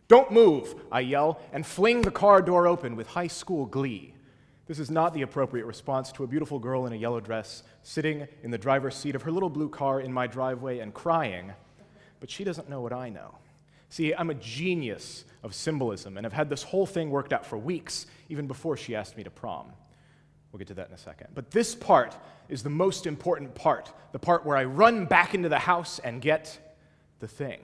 "Don't move," I yell, and fling the car door open with high school glee. This is not the appropriate response to a beautiful girl in a yellow dress sitting in the driver's seat of her little blue car in my driveway and crying, but she doesn't know what I know. See, I'm a genius of symbolism and have had this whole thing worked out for weeks, even before she asked me to prom. We'll get to that in a second. But this part is the most important part, the part where I run back into the house and get the thing.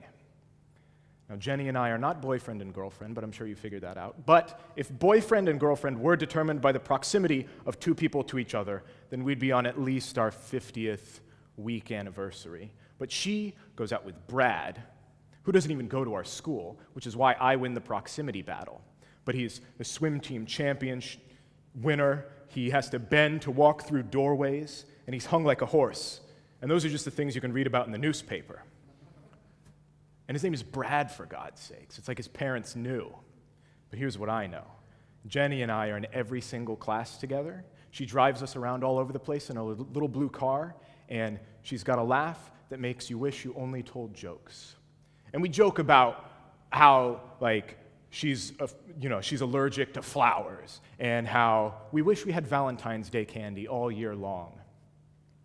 Now, Jenny and I are not boyfriend and girlfriend, but I'm sure you figured that out. But if boyfriend and girlfriend were determined by the proximity of two people to each other, then we'd be on at least our 50th week anniversary. But she goes out with Brad, who doesn't even go to our school, which is why I win the proximity battle. But he's the swim team champion winner. He has to bend to walk through doorways, and he's hung like a horse. And those are just the things you can read about in the newspaper. And his name is Brad, for God's sakes. It's like his parents knew. But here's what I know. Jenny and I are in every single class together. She drives us around all over the place in a little blue car, and she's got a laugh that makes you wish you only told jokes. And we joke about how, she's allergic to flowers, and how we wish we had Valentine's Day candy all year long.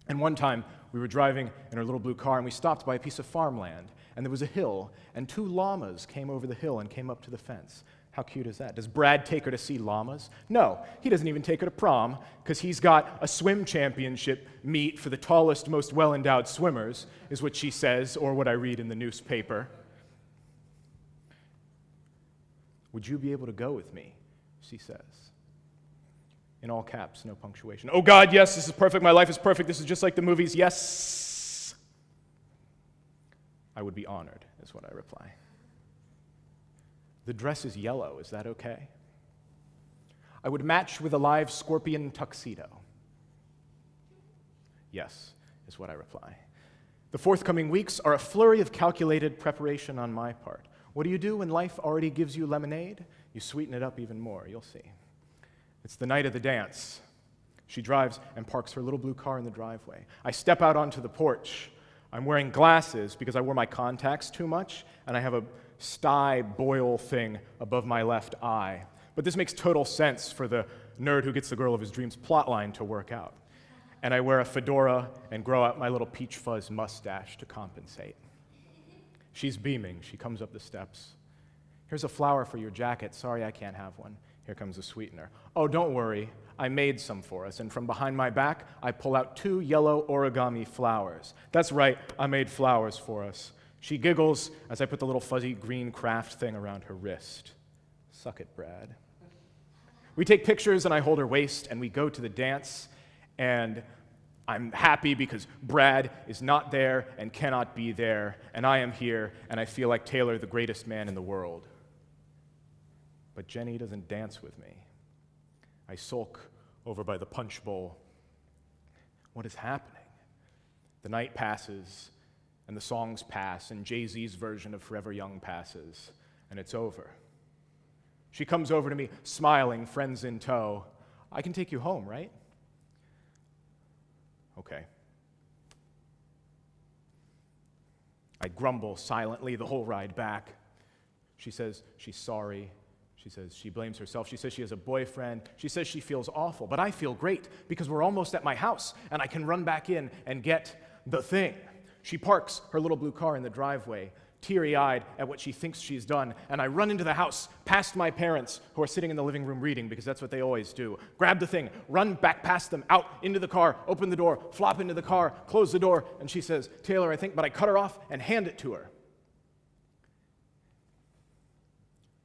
And one time, we were driving in our little blue car, and we stopped by a piece of farmland, and there was a hill, and 2 llamas came over the hill and came up to the fence. How cute is that? Does Brad take her to see llamas? No, he doesn't even take her to prom, because he's got a swim championship meet for the tallest, most well-endowed swimmers, is what she says, or what I read in the newspaper. "Would you be able to go with me?" she says. In all caps, no punctuation. "Oh God, yes, this is perfect. My life is perfect. This is just like the movies. Yes." "I would be honored," is what I reply. "The dress is yellow. Is that okay?" "I would match with a live scorpion tuxedo." "Yes," is what I reply. The forthcoming weeks are a flurry of calculated preparation on my part. What do you do when life already gives you lemonade? You sweeten it up even more. You'll see. It's the night of the dance. She drives and parks her little blue car in the driveway. I step out onto the porch. I'm wearing glasses because I wore my contacts too much, and I have a sty boil thing above my left eye. But this makes total sense for the nerd who gets the girl of his dreams plotline to work out. And I wear a fedora and grow out my little peach fuzz mustache to compensate. She's beaming. She comes up the steps. "Here's a flower for your jacket. Sorry, I can't have one." Here comes the sweetener. "Oh, don't worry. I made some for us." And from behind my back, I pull out 2 yellow origami flowers. "That's right. I made flowers for us." She giggles as I put the little fuzzy green craft thing around her wrist. Suck it, Brad. We take pictures, and I hold her waist, and we go to the dance, and I'm happy because Brad is not there and cannot be there, and I am here, and I feel like Taylor, the greatest man in the world. But Jenny doesn't dance with me. I sulk over by the punch bowl. What is happening? The night passes, and the songs pass, and Jay-Z's version of Forever Young passes, and it's over. She comes over to me, smiling, friends in tow. "I can take you home, right?" "Okay." I grumble silently the whole ride back. She says she's sorry. She says she blames herself. She says she has a boyfriend. She says she feels awful, but I feel great because we're almost at my house and I can run back in and get the thing. She parks her little blue car in the driveway, teary-eyed at what she thinks she's done, and I run into the house, past my parents, who are sitting in the living room reading, because that's what they always do. Grab the thing, run back past them, out into the car, open the door, flop into the car, close the door, and she says, "Taylor, I think," but I cut her off and hand it to her.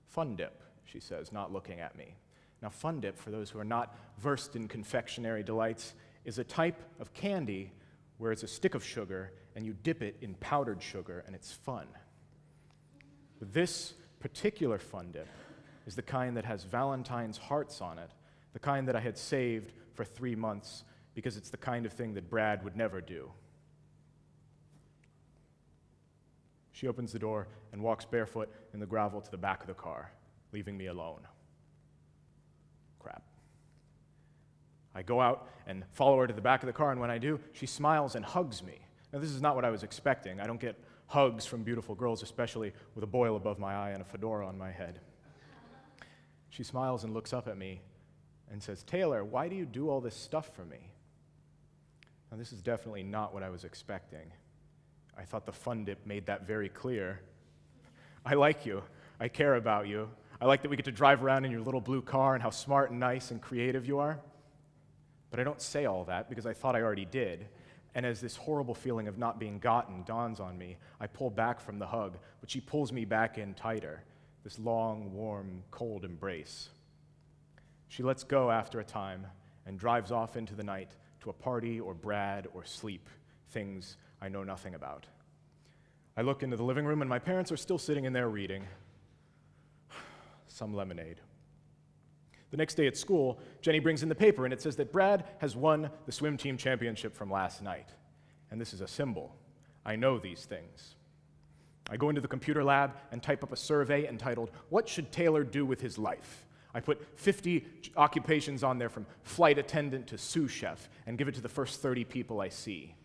"Fun dip," she says, not looking at me. Now, fun dip, for those who are not versed in confectionery delights, is a type of candy where it's a stick of sugar and you dip it in powdered sugar, and it's fun. But this particular fun dip is the kind that has Valentine's hearts on it, the kind that I had saved for 3 months, because it's the kind of thing that Brad would never do. She opens the door and walks barefoot in the gravel to the back of the car, leaving me alone. Crap. I go out and follow her to the back of the car, and when I do, she smiles and hugs me. Now, this is not what I was expecting. I don't get hugs from beautiful girls, especially with a boil above my eye and a fedora on my head. She smiles and looks up at me and says, "Taylor, why do you do all this stuff for me?" Now, this is definitely not what I was expecting. I thought the fun dip made that very clear. I like you. I care about you. I like that we get to drive around in your little blue car and how smart and nice and creative you are. But I don't say all that because I thought I already did. And as this horrible feeling of not being gotten dawns on me, I pull back from the hug, but she pulls me back in tighter, this long, warm, cold embrace. She lets go after a time and drives off into the night to a party or Brad or sleep, things I know nothing about. I look into the living room and my parents are still sitting in there reading. Some lemonade. The next day at school, Jenny brings in the paper and it says that Brad has won the swim team championship from last night. And this is a symbol. I know these things. I go into the computer lab and type up a survey entitled, "What should Taylor do with his life?" I put 50 occupations on there from flight attendant to sous chef and give it to the first 30 people I see.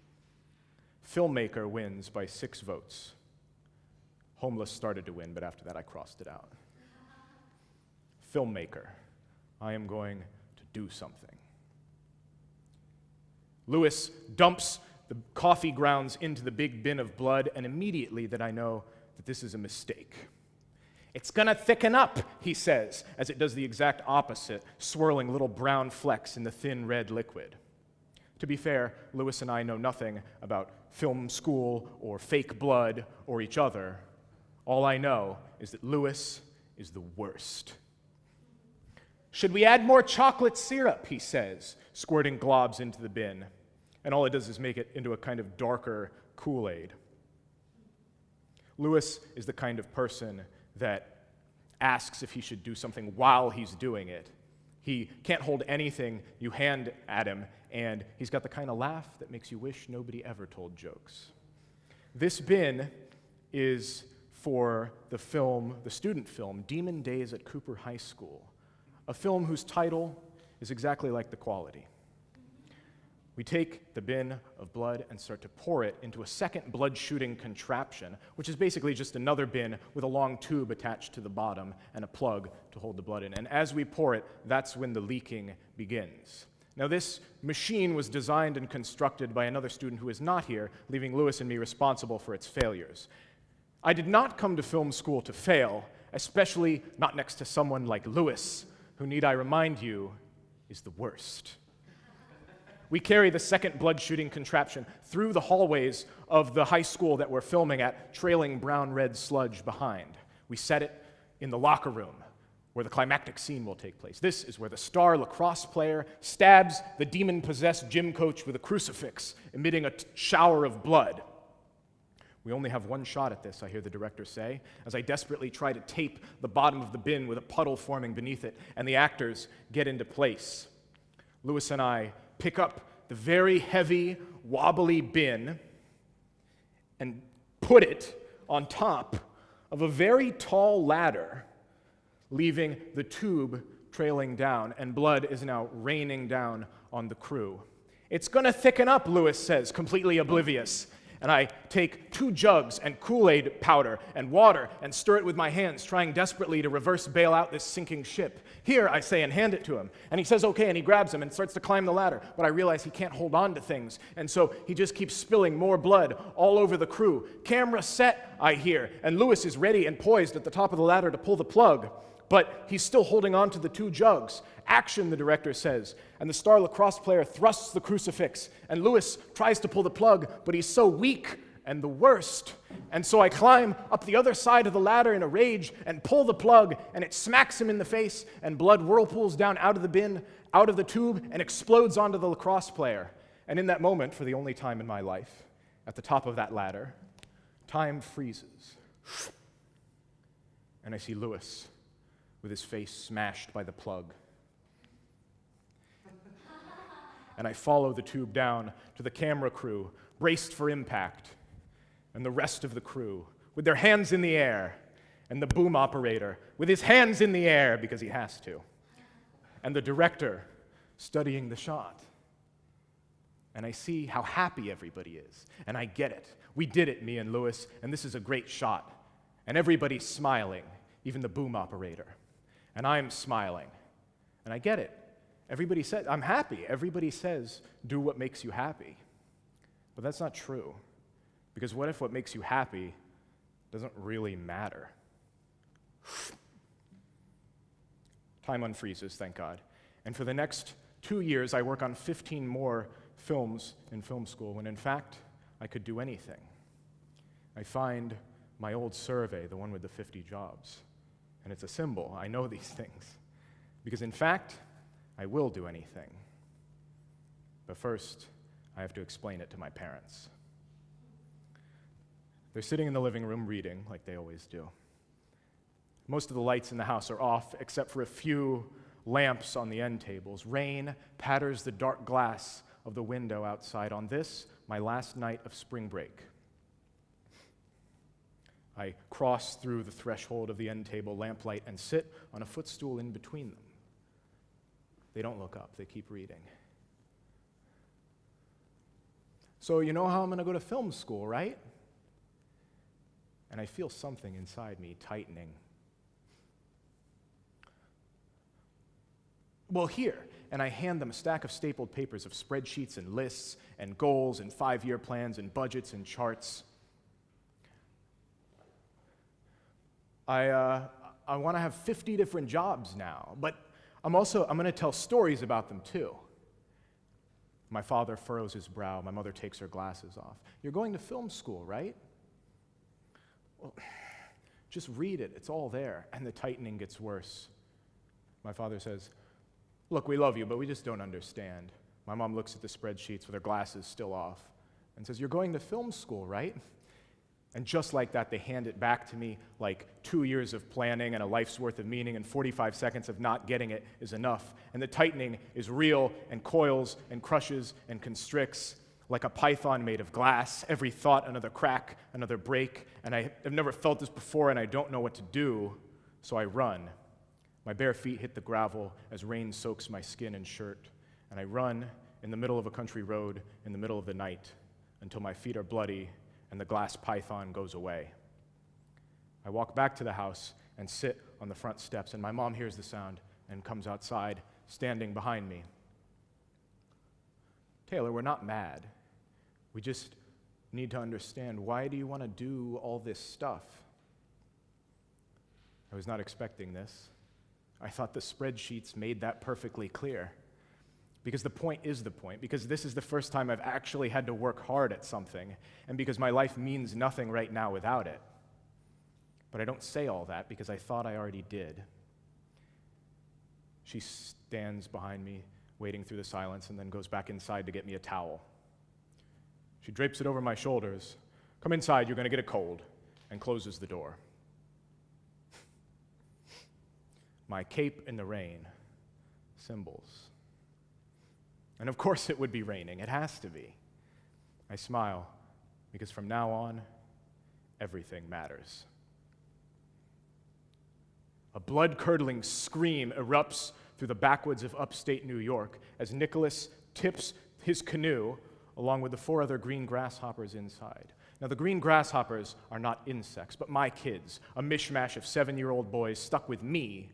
Filmmaker wins by 6 votes. Homeless started to win, but after that I crossed it out. Filmmaker. I am going to do something. Lewis dumps the coffee grounds into the big bin of blood, and immediately that I know that this is a mistake. "It's gonna thicken up," he says, as it does the exact opposite, swirling little brown flecks in the thin red liquid. To be fair, Lewis and I know nothing about film school or fake blood or each other. All I know is that Lewis is the worst. "Should we add more chocolate syrup?" he says, squirting globs into the bin. And all it does is make it into a kind of darker Kool-Aid. Lewis is the kind of person that asks if he should do something while he's doing it. He can't hold anything you hand at him, and he's got the kind of laugh that makes you wish nobody ever told jokes. This bin is for the film, the student film, Demon Days at Cooper High School, a film whose title is exactly like the quality. We take the bin of blood and start to pour it into a second blood-shooting contraption, which is basically just another bin with a long tube attached to the bottom and a plug to hold the blood in. And as we pour it, that's when the leaking begins. Now, this machine was designed and constructed by another student who is not here, leaving Lewis and me responsible for its failures. I did not come to film school to fail, especially not next to someone like Lewis, who, need I remind you, is the worst. We carry the second blood-shooting contraption through the hallways of the high school that we're filming at, trailing brown-red sludge behind. We set it in the locker room, where the climactic scene will take place. This is where the star lacrosse player stabs the demon-possessed gym coach with a crucifix, emitting a shower of blood. "We only have one shot at this," I hear the director say, as I desperately try to tape the bottom of the bin with a puddle forming beneath it, and the actors get into place. Lewis and I pick up the very heavy, wobbly bin and put it on top of a very tall ladder, leaving the tube trailing down, and blood is now raining down on the crew. "It's gonna thicken up," Lewis says, completely oblivious. And I take 2 jugs and Kool-Aid powder and water and stir it with my hands, trying desperately to reverse bail out this sinking ship. "Here," I say, and hand it to him. And he says, "Okay," and he grabs them and starts to climb the ladder. But I realize he can't hold on to things, and so he just keeps spilling more blood all over the crew. "Camera set," I hear, and Lewis is ready and poised at the top of the ladder to pull the plug. But he's still holding on to the 2 jugs. "Action," the director says, and the star lacrosse player thrusts the crucifix, and Lewis tries to pull the plug, but he's so weak and the worst. And so I climb up the other side of the ladder in a rage and pull the plug, and it smacks him in the face, and blood whirlpools down out of the bin, out of the tube, and explodes onto the lacrosse player. And in that moment, for the only time in my life, at the top of that ladder, time freezes. And I see Lewis with his face smashed by the plug. And I follow the tube down to the camera crew, braced for impact, and the rest of the crew, with their hands in the air, and the boom operator, with his hands in the air, because he has to, and the director studying the shot. and I see how happy everybody is, and I get it. We did it, me and Lewis, and this is a great shot. And everybody's smiling, even the boom operator. And I'm smiling, and I get it. Everybody says, I'm happy. Everybody says, do what makes you happy. But that's not true, because what if what makes you happy doesn't really matter? Time unfreezes, thank God. And for the next 2 years, I work on 15 more films in film school, when in fact, I could do anything. I find my old survey, the one with the 50 jobs, and it's a symbol. I know these things, because in fact, I will do anything. But first, I have to explain it to my parents. They're sitting in the living room reading, like they always do. Most of the lights in the house are off, except for a few lamps on the end tables. Rain patters the dark glass of the window outside on this, my last night of spring break. I cross through the threshold of the end table lamplight and sit on a footstool in between them. They don't look up, they keep reading. So you know how I'm going to go to film school, right? And I feel something inside me tightening. Well, here, and I hand them a stack of stapled papers of spreadsheets and lists and goals and 5-year plans and budgets and charts. I want to have 50 different jobs now, but I'm going to tell stories about them too. My father furrows his brow. My mother takes her glasses off. You're going to film school, right? Well, just read it. It's all there. And the tightening gets worse. My father says, look, we love you, but we just don't understand. My mom looks at the spreadsheets with her glasses still off and says, you're going to film school, right? And just like that, they hand it back to me like 2 years of planning and a life's worth of meaning, and 45 seconds of not getting it is enough. And the tightening is real and coils and crushes and constricts like a python made of glass. Every thought, another crack, another break. And I have never felt this before, and I don't know what to do, so I run. My bare feet hit the gravel as rain soaks my skin and shirt. And I run in the middle of a country road in the middle of the night until my feet are bloody and the glass python goes away. I walk back to the house and sit on the front steps, and my mom hears the sound and comes outside, standing behind me. Taylor, we're not mad. We just need to understand, why do you want to do all this stuff? I was not expecting this. I thought the spreadsheets made that perfectly clear. Because the point is the point, because this is the first time I've actually had to work hard at something, and because my life means nothing right now without it. But I don't say all that because I thought I already did. She stands behind me, waiting through the silence, and then goes back inside to get me a towel. She drapes it over my shoulders. Come inside, you're going to get a cold, and closes the door. My cape in the rain, symbols. And of course it would be raining. It has to be. I smile, because from now on, everything matters. A blood-curdling scream erupts through the backwoods of upstate New York as Nicholas tips his canoe along with the 4 other green grasshoppers inside. Now, the green grasshoppers are not insects, but my kids, a mishmash of 7-year-old boys stuck with me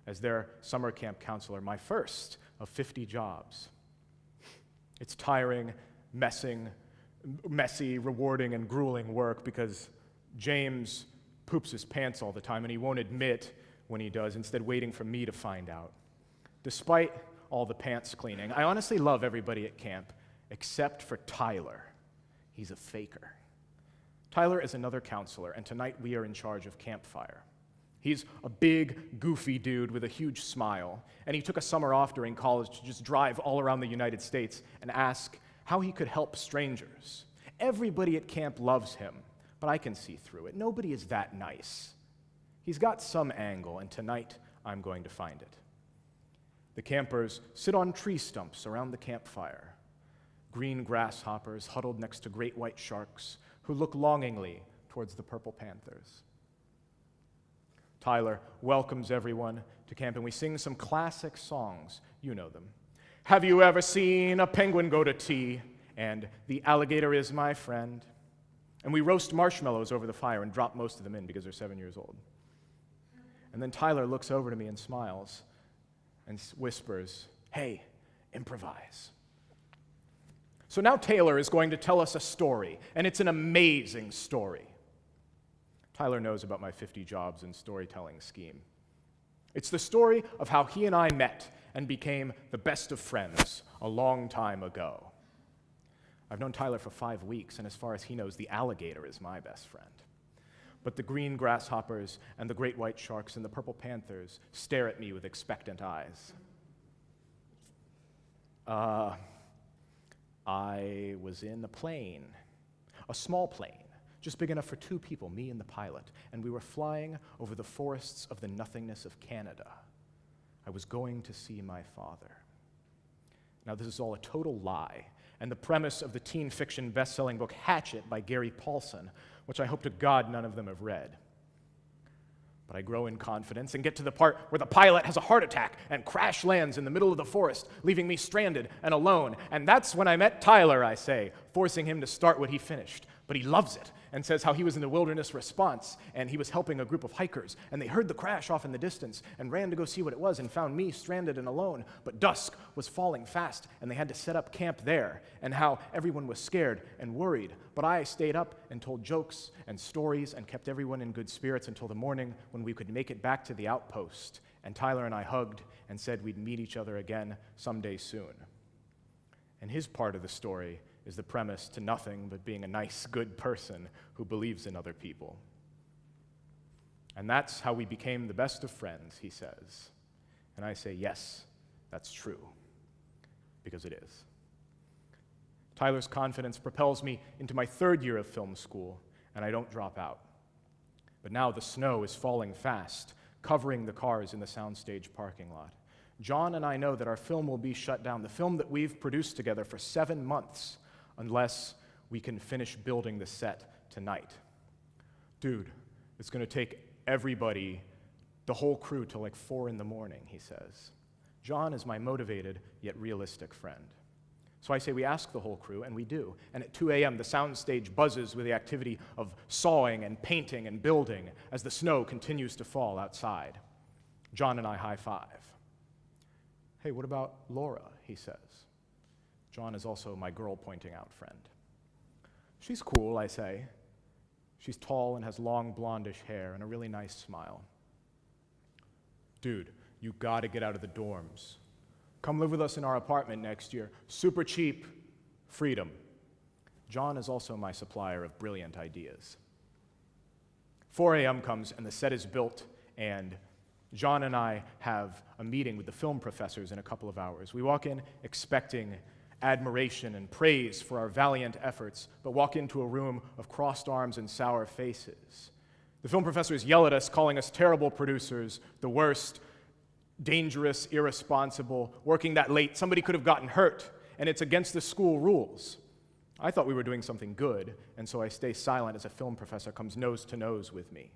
as their summer camp counselor, my first of 50 jobs. It's tiring, messy, rewarding, and grueling work because James poops his pants all the time, and he won't admit when he does, instead waiting for me to find out. Despite all the pants cleaning, I honestly love everybody at camp, except for Tyler. He's a faker. Tyler is another counselor, and tonight we are in charge of campfire. He's a big, goofy dude with a huge smile, and he took a summer off during college to just drive all around the United States and ask how he could help strangers. Everybody at camp loves him, but I can see through it. Nobody is that nice. He's got some angle, and tonight I'm going to find it. The campers sit on tree stumps around the campfire. Green grasshoppers huddled next to great white sharks who look longingly towards the purple panthers. Tyler welcomes everyone to camp, and we sing some classic songs. You know them. Have you ever seen a penguin go to tea? and the alligator is my friend. And we roast marshmallows over the fire and drop most of them in because they're 7 years old. And then Tyler looks over to me and smiles and whispers, "Hey, improvise." So now Taylor is going to tell us a story, and it's an amazing story. Tyler knows about my 50 jobs and storytelling scheme. It's the story of how he and I met and became the best of friends a long time ago. I've known Tyler for 5 weeks, and as far as he knows, the alligator is my best friend. But the green grasshoppers and the great white sharks and the purple panthers stare at me with expectant eyes. I was in a plane, a small plane, just big enough for 2 people, me and the pilot, and we were flying over the forests of the nothingness of Canada. I was going to see my father. Now, this is all a total lie, and the premise of the teen fiction best-selling book Hatchet by Gary Paulson, which I hope to God none of them have read. But I grow in confidence and get to the part where the pilot has a heart attack and crash lands in the middle of the forest, leaving me stranded and alone. And that's when I met Tyler, I say, forcing him to start what he finished. But he loves it and says how he was in the wilderness response and he was helping a group of hikers and they heard the crash off in the distance and ran to go see what it was and found me stranded and alone. But dusk was falling fast and they had to set up camp there, and how everyone was scared and worried. But I stayed up and told jokes and stories and kept everyone in good spirits until the morning when we could make it back to the outpost. And Tyler and I hugged and said we'd meet each other again someday soon. And his part of the story is the premise to nothing but being a nice, good person who believes in other people. And that's how we became the best of friends, he says. And I say, yes, that's true, because it is. Tyler's confidence propels me into my 3rd year of film school, and I don't drop out. But now the snow is falling fast, covering the cars in the soundstage parking lot. John and I know that our film will be shut down, the film that we've produced together for 7 months, unless we can finish building the set tonight. Dude, it's going to take everybody, the whole crew, till like 4 in the morning, he says. John is my motivated yet realistic friend. So I say we ask the whole crew, and we do. And at 2 a.m., the soundstage buzzes with the activity of sawing and painting and building as the snow continues to fall outside. John and I high-five. "Hey, what about Laura?" he says. John is also my girl-pointing-out friend. "She's cool," I say. She's tall and has long blondish hair and a really nice smile. "Dude, you gotta get out of the dorms. Come live with us in our apartment next year. Super cheap. Freedom." John is also my supplier of brilliant ideas. 4 a.m. comes and the set is built, and John and I have a meeting with the film professors in a couple of hours. We walk in expecting admiration and praise for our valiant efforts, but walk into a room of crossed arms and sour faces. The film professors yell at us, calling us terrible producers, the worst, dangerous, irresponsible, working that late. Somebody could have gotten hurt, and it's against the school rules. I thought we were doing something good, and so I stay silent as a film professor comes nose to nose with me.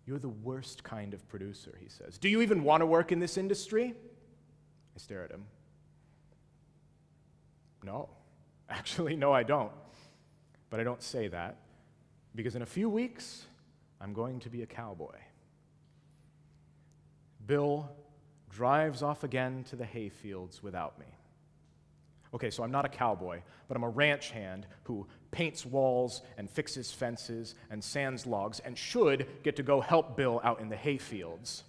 "You're the worst kind of producer," he says. "Do you even want to work in this industry?" I stare at him. No. Actually, no, I don't. But I don't say that, because in a few weeks, I'm going to be a cowboy. Bill drives off again to the hayfields without me. Okay, so I'm not a cowboy, but I'm a ranch hand who paints walls and fixes fences and sands logs and should get to go help Bill out in the hayfields.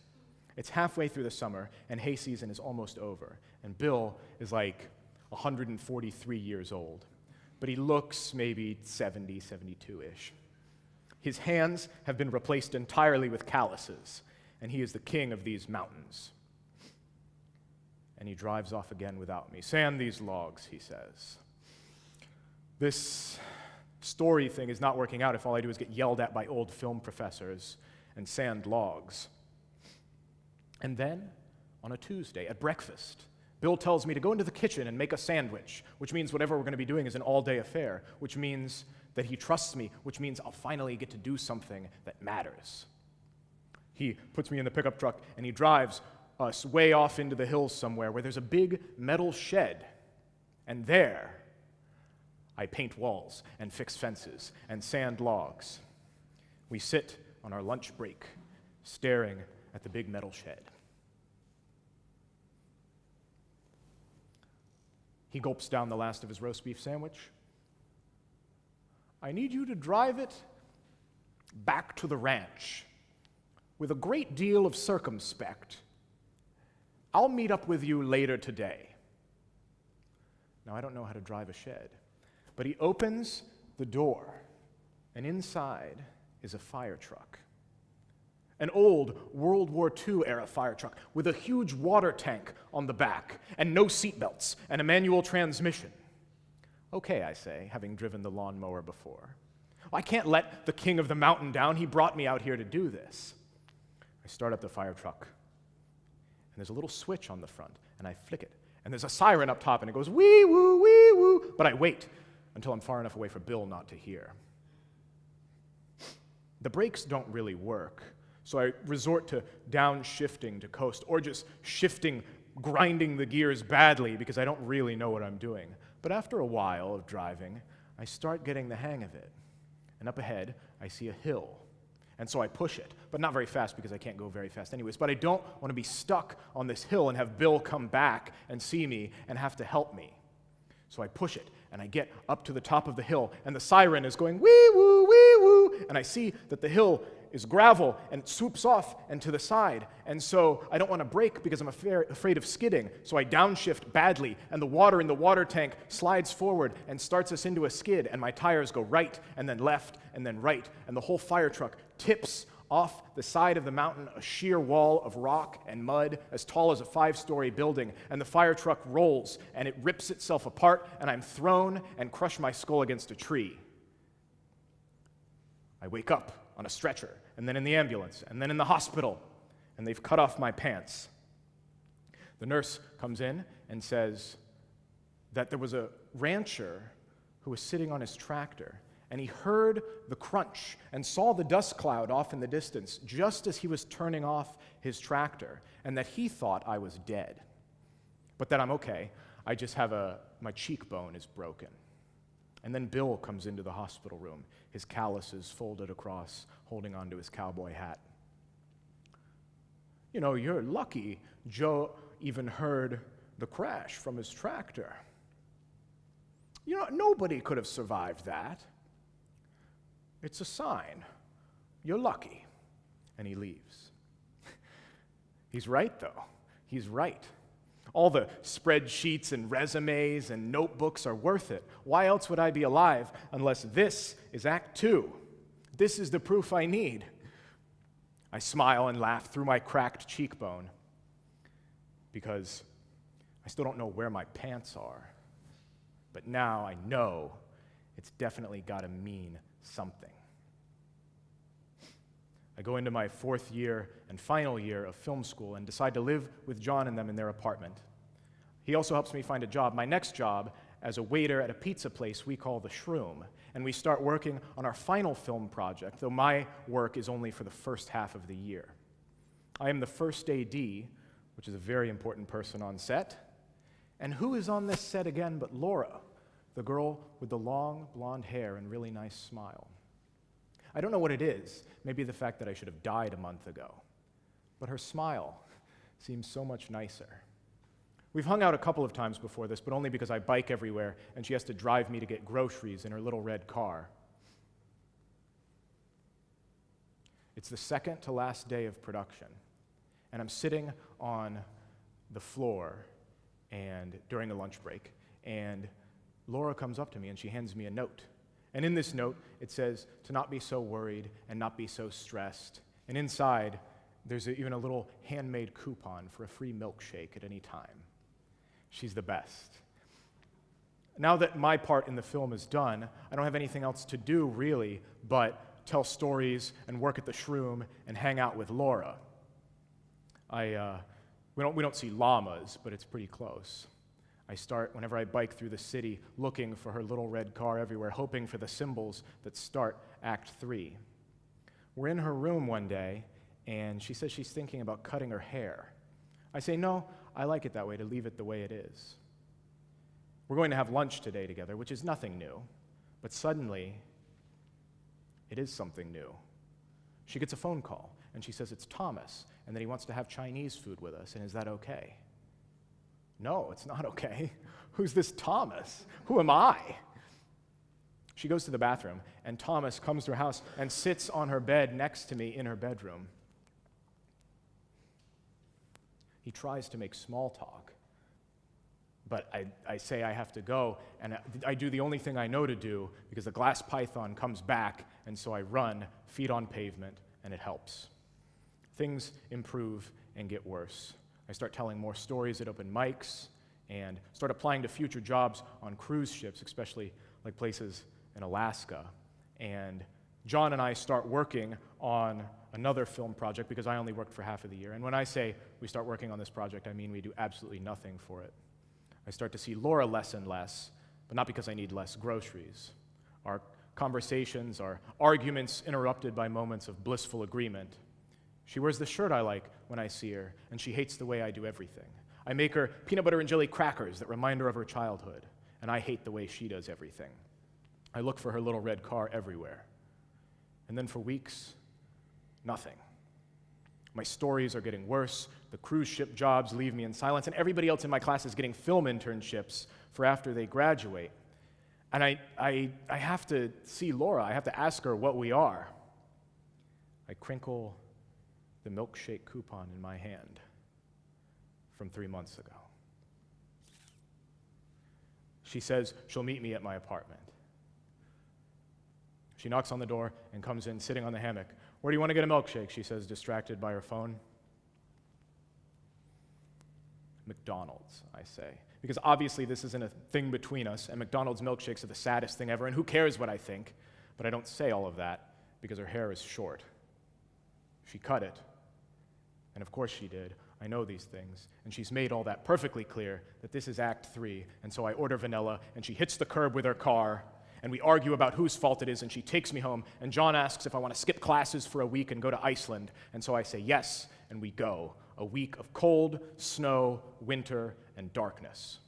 It's halfway through the summer, and hay season is almost over, and Bill is like 143 years old, but he looks maybe 70, 72-ish. His hands have been replaced entirely with calluses, and he is the king of these mountains. And he drives off again without me. "Sand these logs," he says. This story thing is not working out if all I do is get yelled at by old film professors and sand logs. And then, on a Tuesday at breakfast, Bill tells me to go into the kitchen and make a sandwich, which means whatever we're going to be doing is an all-day affair, which means that he trusts me, which means I'll finally get to do something that matters. He puts me in the pickup truck, and he drives us way off into the hills somewhere where there's a big metal shed. And there, I paint walls and fix fences and sand logs. We sit on our lunch break, staring at the big metal shed. He gulps down the last of his roast beef sandwich. I need you to drive it back to the ranch with a great deal of circumspect. I'll meet up with you later today. Now, I don't know how to drive a shed, but he opens the door, and inside is a fire truck. An old World War II era fire truck with a huge water tank on the back and no seatbelts and a manual transmission. Okay, I say, having driven the lawnmower before. I can't let the king of the mountain down. He brought me out here to do this. I start up the fire truck, and there's a little switch on the front, and I flick it, and there's a siren up top, and it goes wee-woo, wee-woo, but I wait until I'm far enough away for Bill not to hear. The brakes don't really work, so I resort to downshifting to coast, or just shifting, grinding the gears badly because I don't really know what I'm doing. But after a while of driving, I start getting the hang of it. And up ahead, I see a hill. And so I push it, but not very fast because I can't go very fast anyways. But I don't want to be stuck on this hill and have Bill come back and see me and have to help me. So I push it, and I get up to the top of the hill, and the siren is going wee-woo, wee-woo, and I see that the hill is gravel and it swoops off and to the side. And so I don't want to brake because I'm afraid of skidding. So I downshift badly, and the water in the water tank slides forward and starts us into a skid, and my tires go right and then left and then right, and the whole fire truck tips off the side of the mountain, a sheer wall of rock and mud as tall as a 5-story building, and the fire truck rolls, and it rips itself apart, and I'm thrown and crush my skull against a tree. I wake up on a stretcher, and then in the ambulance, and then in the hospital, and they've cut off my pants. The nurse comes in and says that there was a rancher who was sitting on his tractor, and he heard the crunch and saw the dust cloud off in the distance just as he was turning off his tractor, and that he thought I was dead. But that I'm okay. I just have my cheekbone is broken. And then Bill comes into the hospital room, his calluses folded across, holding onto his cowboy hat. You know, you're lucky Joe even heard the crash from his tractor. You know, nobody could have survived that. It's a sign. You're lucky. And he leaves. He's right, though. He's right. All the spreadsheets and resumes and notebooks are worth it. Why else would I be alive unless this is Act 2? This is the proof I need. I smile and laugh through my cracked cheekbone because I still don't know where my pants are. But now I know it's definitely got to mean something. I go into my 4th year and final year of film school and decide to live with John and them in their apartment. He also helps me find a job, my next job, as a waiter at a pizza place we call the Shroom. And we start working on our final film project, though my work is only for the first half of the year. I am the first AD, which is a very important person on set. And who is on this set again but Laura, the girl with the long blonde hair and really nice smile. I don't know what it is, maybe the fact that I should have died a month ago, but her smile seems so much nicer. We've hung out a couple of times before this, but only because I bike everywhere and she has to drive me to get groceries in her little red car. It's the second to last day of production, and I'm sitting on the floor and during a lunch break, and Laura comes up to me and she hands me a note. And in this note, it says to not be so worried and not be so stressed. And inside, there's even a little handmade coupon for a free milkshake at any time. She's the best. Now that my part in the film is done, I don't have anything else to do, really, but tell stories and work at the Shroom and hang out with Laura. We don't see llamas, but it's pretty close. I start, whenever I bike through the city, looking for her little red car everywhere, hoping for the symbols that start Act 3. We're in her room one day, and she says she's thinking about cutting her hair. I say, no, I like it that way, to leave it the way it is. We're going to have lunch today together, which is nothing new. But suddenly, it is something new. She gets a phone call, and she says it's Thomas, and that he wants to have Chinese food with us, and is that okay? No, it's not okay. Who's this Thomas? Who am I? She goes to the bathroom, and Thomas comes to her house and sits on her bed next to me in her bedroom. He tries to make small talk, but I say I have to go, and I do the only thing I know to do because the glass python comes back, and so I run, feet on pavement, and it helps. Things improve and get worse. I start telling more stories at open mics and start applying to future jobs on cruise ships, especially like places in Alaska. And John and I start working on another film project because I only worked for half of the year. And when I say we start working on this project, I mean we do absolutely nothing for it. I start to see Laura less and less, but not because I need less groceries. Our conversations, our arguments interrupted by moments of blissful agreement. She wears the shirt I like when I see her, and she hates the way I do everything. I make her peanut butter and jelly crackers that remind her of her childhood, and I hate the way she does everything. I look for her little red car everywhere. And then for weeks, nothing. My stories are getting worse, the cruise ship jobs leave me in silence, and everybody else in my class is getting film internships for after they graduate. And I have to see Laura, I have to ask her what we are. I crinkle the milkshake coupon in my hand from 3 months ago. She says she'll meet me at my apartment. She knocks on the door and comes in, sitting on the hammock. Where do you want to get a milkshake? She says, distracted by her phone. McDonald's, I say. Because obviously this isn't a thing between us, and McDonald's milkshakes are the saddest thing ever, and who cares what I think? But I don't say all of that because her hair is short. She cut it. And of course she did. I know these things. And she's made all that perfectly clear that this is Act 3. And so I order vanilla, and she hits the curb with her car, and we argue about whose fault it is, and she takes me home, and John asks if I want to skip classes for a week and go to Iceland, and so I say yes, and we go. A week of cold, snow, winter, and darkness.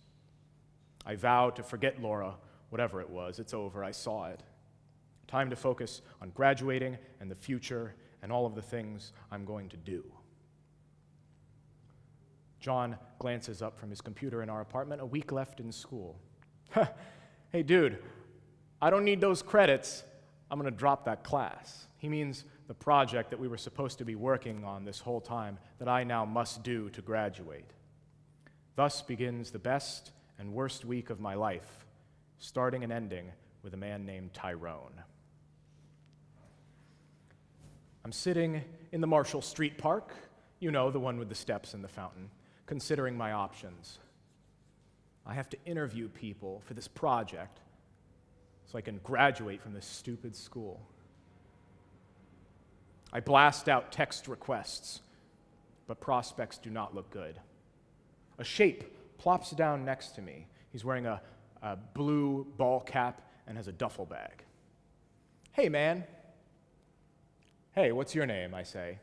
I vow to forget Laura, whatever it was. It's over. I saw it. Time to focus on graduating and the future and all of the things I'm going to do. John glances up from his computer in our apartment, a week left in school. Hey, dude, I don't need those credits. I'm going to drop that class. He means the project that we were supposed to be working on this whole time that I now must do to graduate. Thus begins the best and worst week of my life, starting and ending with a man named Tyrone. I'm sitting in the Marshall Street Park, you know, the one with the steps and the fountain, considering my options. I have to interview people for this project so I can graduate from this stupid school. I blast out text requests, but prospects do not look good. A shape plops down next to me. He's wearing a blue ball cap and has a duffel bag. Hey, man. Hey, what's your name, I say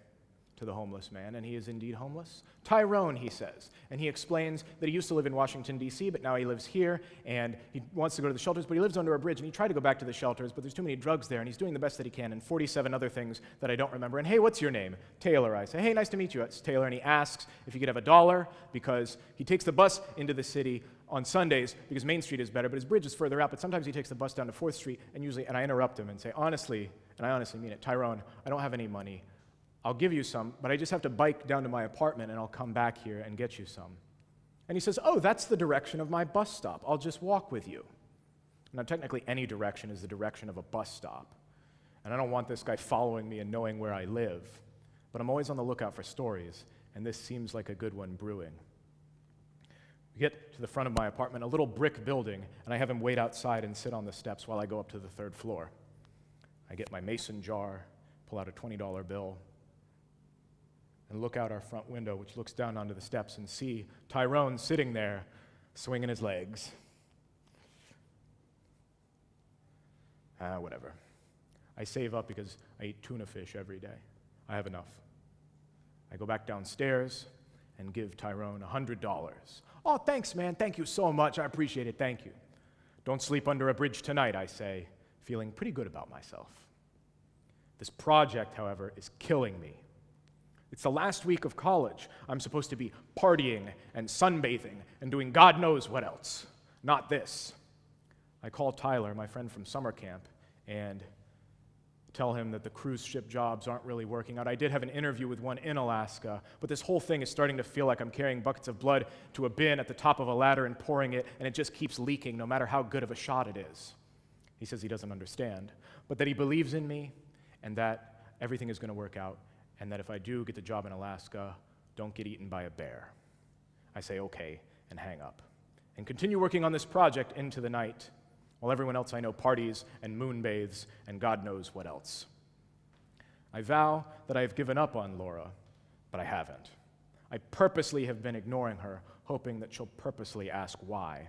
to the homeless man, and he is indeed homeless. Tyrone, he says, and he explains that he used to live in Washington, D.C., but now he lives here, and he wants to go to the shelters, but he lives under a bridge, and he tried to go back to the shelters, but there's too many drugs there, and he's doing the best that he can, and 47 other things that I don't remember. And hey, what's your name? Taylor, I say. Hey, nice to meet you. It's Taylor, and he asks if he could have $1 because he takes the bus into the city on Sundays because Main Street is better, but his bridge is further out, but sometimes he takes the bus down to 4th Street, and I interrupt him and say, honestly, and I honestly mean it, Tyrone, I don't have any money. I'll give you some, but I just have to bike down to my apartment and I'll come back here and get you some. And he says, oh, that's the direction of my bus stop. I'll just walk with you. Now, technically, any direction is the direction of a bus stop. And I don't want this guy following me and knowing where I live. But I'm always on the lookout for stories, and this seems like a good one brewing. We get to the front of my apartment, a little brick building, and I have him wait outside and sit on the steps while I go up to the 3rd floor. I get my mason jar, pull out a $20 bill, and look out our front window, which looks down onto the steps, and see Tyrone sitting there, swinging his legs. Whatever. I save up because I eat tuna fish every day. I have enough. I go back downstairs, and give Tyrone $100. "Oh, thanks, man. Thank you so much. I appreciate it. Thank you." "Don't sleep under a bridge tonight," I say, feeling pretty good about myself. This project, however, is killing me. It's the last week of college. I'm supposed to be partying and sunbathing and doing God knows what else. Not this. I call Tyler, my friend from summer camp, and tell him that the cruise ship jobs aren't really working out. I did have an interview with one in Alaska, but this whole thing is starting to feel like I'm carrying buckets of blood to a bin at the top of a ladder and pouring it, and it just keeps leaking no matter how good of a shot it is. He says he doesn't understand, but that he believes in me and that everything is going to work out, and that if I do get the job in Alaska, don't get eaten by a bear. I say okay and hang up, and continue working on this project into the night, while everyone else I know parties and moonbathes and God knows what else. I vow that I have given up on Laura, but I haven't. I purposely have been ignoring her, hoping that she'll purposely ask why.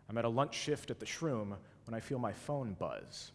I'm at a lunch shift at the Shroom when I feel my phone buzz.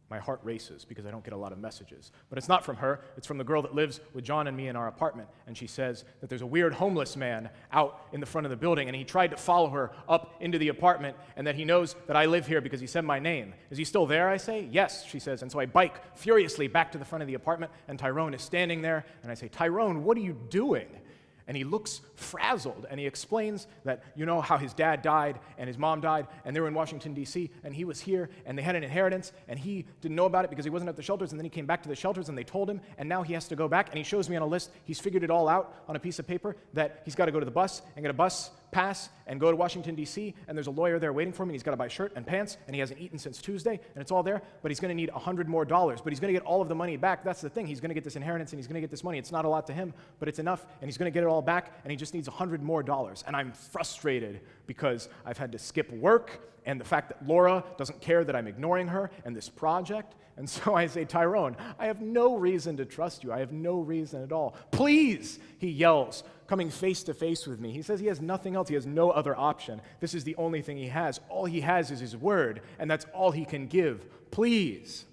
My heart races because I don't get a lot of messages. But it's not from her, it's from the girl that lives with John and me in our apartment. And she says that there's a weird homeless man out in the front of the building, and he tried to follow her up into the apartment, and that he knows that I live here because he said my name. "Is he still there?" I say. "Yes," she says. And so I bike furiously back to the front of the apartment, and Tyrone is standing there, and I say, "Tyrone, what are you doing?" And he looks frazzled, and he explains that, you know, how his dad died and his mom died, and they were in Washington, D.C., and he was here, and they had an inheritance, and he didn't know about it because he wasn't at the shelters, and then he came back to the shelters, and they told him, and now he has to go back, and he shows me on a list, he's figured it all out on a piece of paper, that he's got to go to the bus and get a bus pass and go to Washington, D.C., and there's a lawyer there waiting for him, and he's got to buy shirt and pants, and he hasn't eaten since Tuesday, and it's all there, but he's going to need $100 more, but he's going to get all of the money back. That's the thing. He's going to get this inheritance, and he's going to get this money. It's not a lot to him, but it's enough, and he's going to get it all back, and he just needs $100 more. And I'm frustrated because I've had to skip work, and the fact that Laura doesn't care that I'm ignoring her and this project. And so I say, "Tyrone, I have no reason to trust you. I have no reason at all. Please," he yells, coming face to face with me. He says he has nothing else. He has no other option. This is the only thing he has. All he has is his word, and that's all he can give. Please.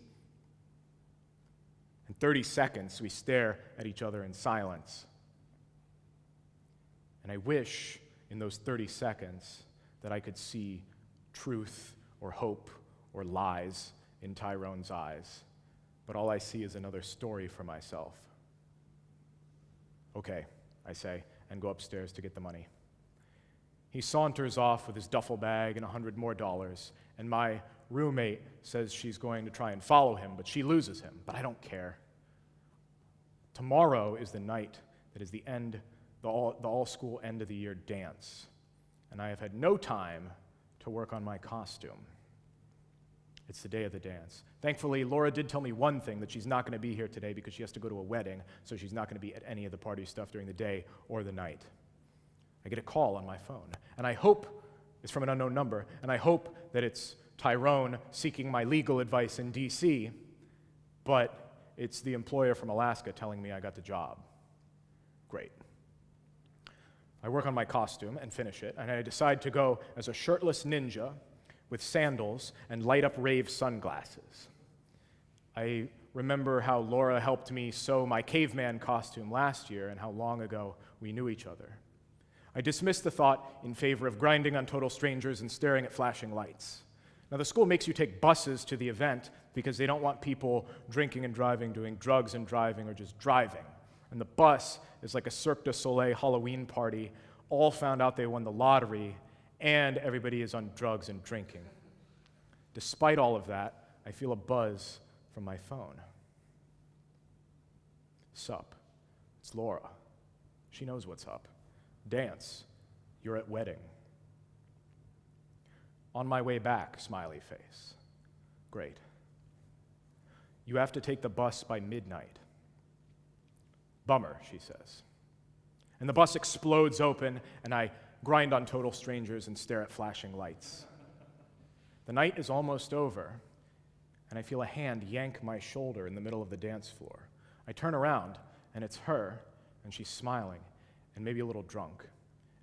In 30 seconds, we stare at each other in silence. And I wish in those 30 seconds that I could see truth or hope or lies in Tyrone's eyes. But all I see is another story for myself. "Okay," I say, and go upstairs to get the money. He saunters off with his duffel bag and $100 more, and my roommate says she's going to try and follow him, but she loses him. But I don't care. Tomorrow is the night that is the all-school end of the year dance, and I have had no time to work on my costume. It's the day of the dance. Thankfully, Laura did tell me one thing, that she's not going to be here today because she has to go to a wedding, so she's not going to be at any of the party stuff during the day or the night. I get a call on my phone, and I hope it's from an unknown number, and I hope that it's Tyrone seeking my legal advice in D.C., but it's the employer from Alaska telling me I got the job. Great. I work on my costume and finish it, and I decide to go as a shirtless ninja with sandals and light-up rave sunglasses. I remember how Laura helped me sew my caveman costume last year and how long ago we knew each other. I dismissed the thought in favor of grinding on total strangers and staring at flashing lights. Now, the school makes you take buses to the event because they don't want people drinking and driving, doing drugs and driving, or just driving. And the bus is like a Cirque du Soleil Halloween party. All found out they won the lottery, and everybody is on drugs and drinking. Despite all of that, I feel a buzz from my phone. Sup? It's Laura. She knows what's up. Dance. You're at wedding. On my way back, smiley face. Great. You have to take the bus by midnight. Bummer, she says. And the bus explodes open, and I grind on total strangers and stare at flashing lights. The night is almost over, and I feel a hand yank my shoulder in the middle of the dance floor. I turn around, and it's her, and she's smiling, and maybe a little drunk.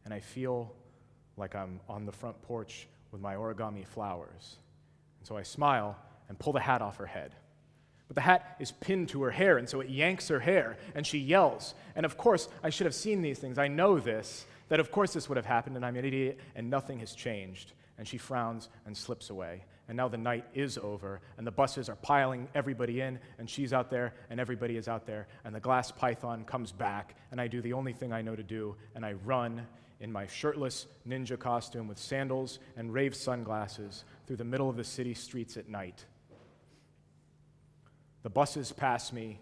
And I feel like I'm on the front porch with my origami flowers. And so I smile and pull the hat off her head. But the hat is pinned to her hair, and so it yanks her hair, and she yells. And of course, I should have seen these things. I know this, that of course this would have happened, and I'm an idiot, and nothing has changed. And she frowns and slips away. And now the night is over, and the buses are piling everybody in, and she's out there, and everybody is out there, and the glass python comes back, and I do the only thing I know to do, and I run in my shirtless ninja costume with sandals and rave sunglasses through the middle of the city streets at night. The buses pass me,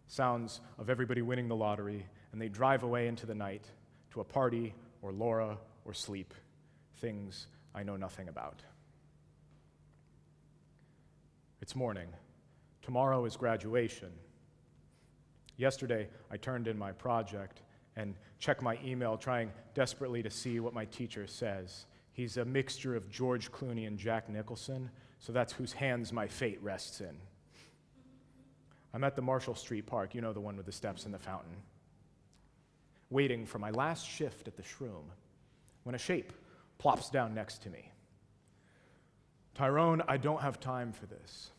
sounds of everybody winning the lottery, and they drive away into the night to a party or Laura or sleep, things I know nothing about. It's morning. Tomorrow is graduation. Yesterday, I turned in my project and checked my email, trying desperately to see what my teacher says. He's a mixture of George Clooney and Jack Nicholson, so that's whose hands my fate rests in. I'm at the Marshall Street Park, you know, the one with the steps and the fountain, waiting for my last shift at the shroom, when a shape plops down next to me. Tyrone, I don't have time for this.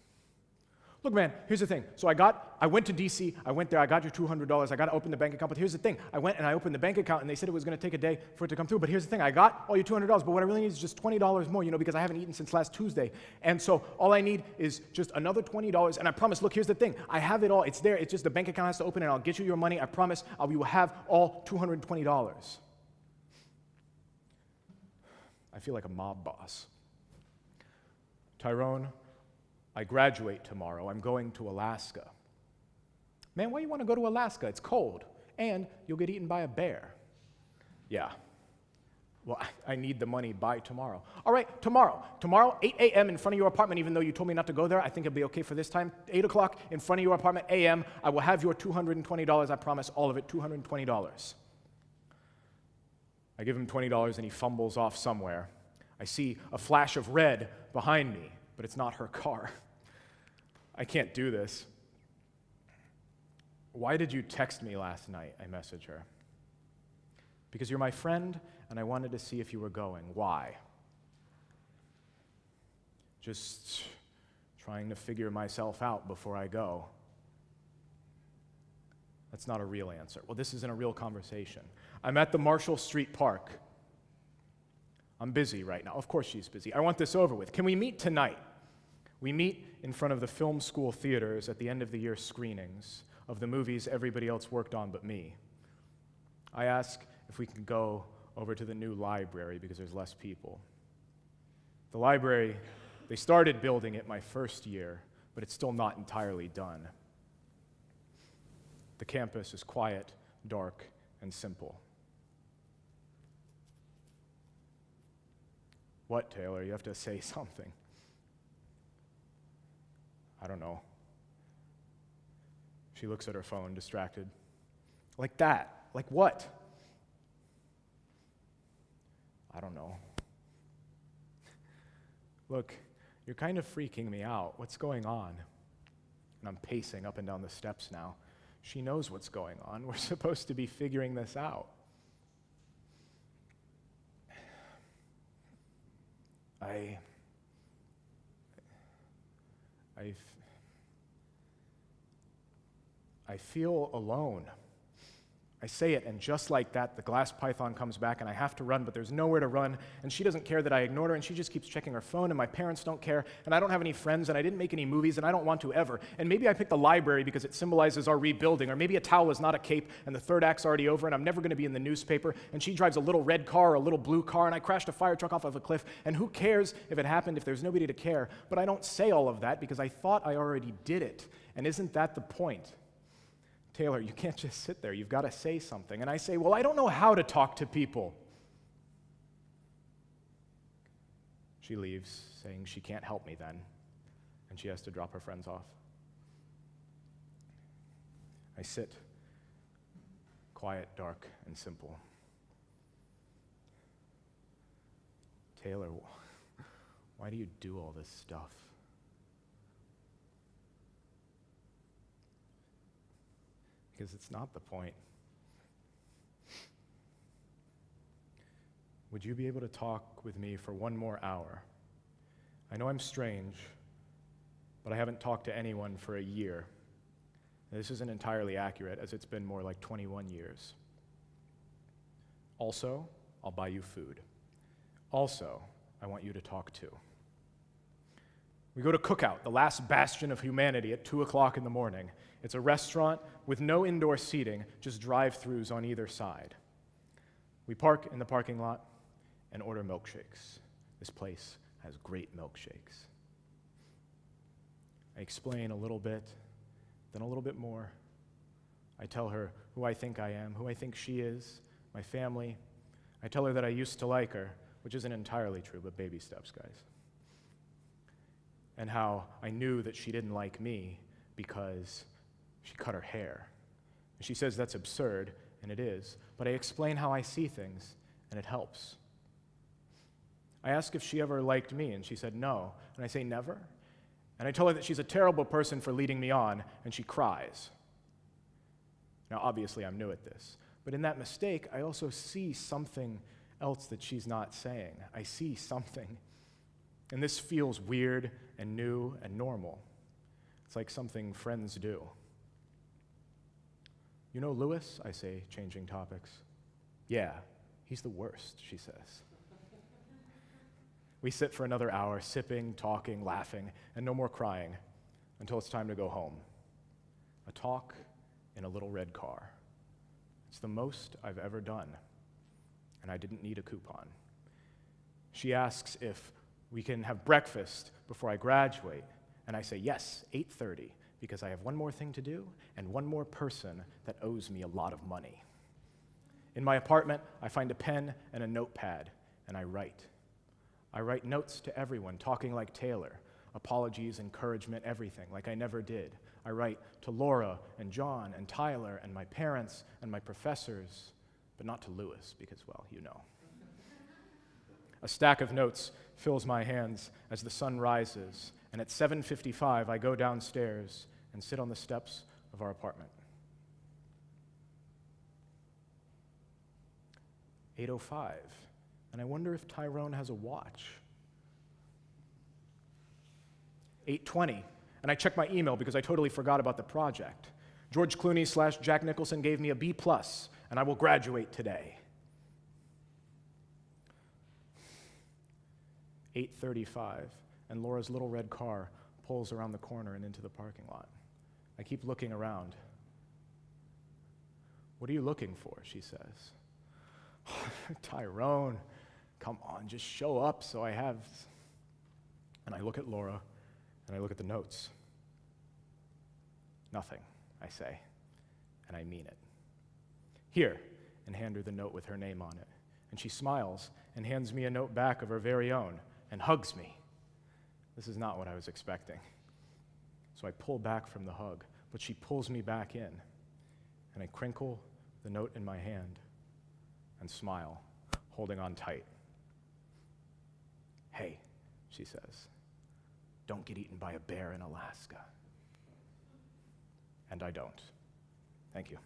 Look, man, here's the thing. So I went to DC, I went there, I got your $200, I got to open the bank account, but here's the thing. I went and I opened the bank account, and they said it was going to take a day for it to come through, but here's the thing. I got all your $200, but what I really need is just $20 more, because I haven't eaten since last Tuesday. And so all I need is just another $20, and I promise, look, here's the thing. I have it all. It's there. It's just the bank account has to open, and I'll get you your money. I promise you will have all $220. I feel like a mob boss. Tyrone, I graduate tomorrow. I'm going to Alaska. Man, why do you want to go to Alaska? It's cold, and you'll get eaten by a bear. Yeah. Well, I need the money by tomorrow. All right, tomorrow, 8 a.m. in front of your apartment, even though you told me not to go there. I think it'll be okay for this time. 8 o'clock in front of your apartment, a.m. I will have your $220. I promise, all of it, $220. I give him $20, and he fumbles off somewhere. I see a flash of red behind me, but it's not her car. I can't do this. Why did you text me last night? I message her. Because you're my friend, and I wanted to see if you were going. Why? Just trying to figure myself out before I go. That's not a real answer. Well, this isn't a real conversation. I'm at the Marshall Street Park. I'm busy right now. Of course she's busy. I want this over with. Can we meet tonight? We meet in front of the film school theaters at the end of the year screenings of the movies everybody else worked on but me. I ask if we can go over to the new library because there's less people. The library, they started building it my first year, but it's still not entirely done. The campus is quiet, dark, and simple. What, Taylor? You have to say something. I don't know. She looks at her phone, distracted. Like that. Like what? I don't know. Look, you're kind of freaking me out. What's going on? And I'm pacing up and down the steps now. She knows what's going on. We're supposed to be figuring this out. I feel alone. I say it, and just like that, the glass python comes back, and I have to run, but there's nowhere to run, and she doesn't care that I ignored her, and she just keeps checking her phone, and my parents don't care, and I don't have any friends, and I didn't make any movies, and I don't want to ever. And maybe I picked the library because it symbolizes our rebuilding, or maybe a towel is not a cape, and the third act's already over, and I'm never going to be in the newspaper, and she drives a little red car or a little blue car, and I crashed a fire truck off of a cliff, and who cares if it happened if there's nobody to care? But I don't say all of that because I thought I already did it, and isn't that the point? Taylor, you can't just sit there. You've got to say something. And I say, well, I don't know how to talk to people. She leaves, saying she can't help me then, and she has to drop her friends off. I sit, quiet, dark, and simple. Taylor, why do you do all this stuff? Because it's not the point. Would you be able to talk with me for one more hour? I know I'm strange, but I haven't talked to anyone for a year. This isn't entirely accurate, as it's been more like 21 years. Also, I'll buy you food. Also, I want you to talk too. We go to Cookout, the last bastion of humanity, at 2 o'clock in the morning. It's a restaurant with no indoor seating, just drive-thrus on either side. We park in the parking lot and order milkshakes. This place has great milkshakes. I explain a little bit, then a little bit more. I tell her who I think I am, who I think she is, my family. I tell her that I used to like her, which isn't entirely true, but baby steps, guys. And how I knew that she didn't like me because she cut her hair. And she says that's absurd, and it is, but I explain how I see things, and it helps. I ask if she ever liked me, and she said no, and I say never. And I tell her that she's a terrible person for leading me on, and she cries. Now, obviously, I'm new at this, but in that mistake, I also see something else that she's not saying. I see something. And this feels weird and new and normal. It's like something friends do. You know Lewis? I say, changing topics. Yeah, he's the worst, she says. We sit for another hour, sipping, talking, laughing, and no more crying until it's time to go home. A talk in a little red car. It's the most I've ever done, and I didn't need a coupon. She asks if we can have breakfast before I graduate, and I say yes, 8:30, because I have one more thing to do and one more person that owes me a lot of money. In my apartment, I find a pen and a notepad, and I write. I write notes to everyone, talking like Taylor, apologies, encouragement, everything, like I never did. I write to Laura and John and Tyler and my parents and my professors, but not to Lewis, because, well, you know. A stack of notes fills my hands as the sun rises, and at 7:55, I go downstairs and sit on the steps of our apartment. 8:05, and I wonder if Tyrone has a watch. 8:20, and I check my email because I totally forgot about the project. George Clooney / Jack Nicholson gave me a B+, and I will graduate today. 8:35, and Laura's little red car pulls around the corner and into the parking lot. I keep looking around. What are you looking for? She says. Tyrone, come on, just show up so I have. And I look at Laura, and I look at the notes. Nothing, I say, and I mean it. Here, and hand her the note with her name on it. And she smiles and hands me a note back of her very own and hugs me. This is not what I was expecting. So I pull back from the hug, but she pulls me back in, and I crinkle the note in my hand and smile, holding on tight. Hey, she says, don't get eaten by a bear in Alaska. And I don't. Thank you.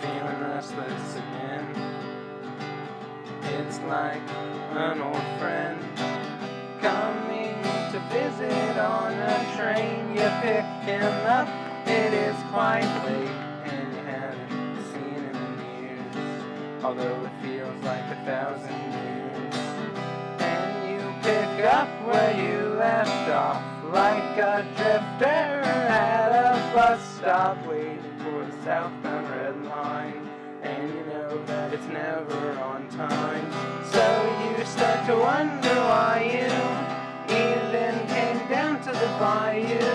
Feeling restless again. It's like an old friend coming to visit on a train. You pick him up, it is quite late, and you haven't seen him in years, although it feels like 1,000 years. And you pick up where you left off, like a drifter at a bus stop, waiting for the southbound red line, and you know that it's never on time. So you start to wonder why you even came down to the bayou.